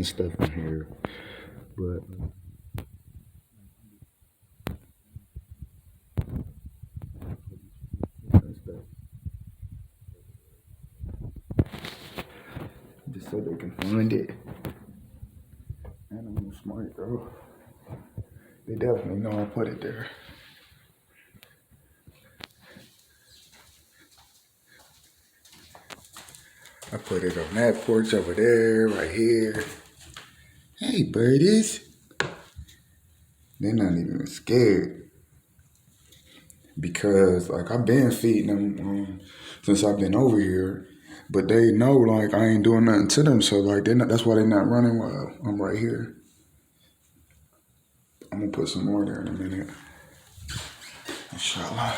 and stuff in here. But just so they can find it. Animal smart though. They definitely know I put it there. I put it on that porch over there, right here. Hey, birdies. They're not even scared. Because, like, I've been feeding them since I've been over here. But they know, like, I ain't doing nothing to them. So, like, that's why they're not running while I'm right here. I'm going to put some more there in a minute. Inshallah.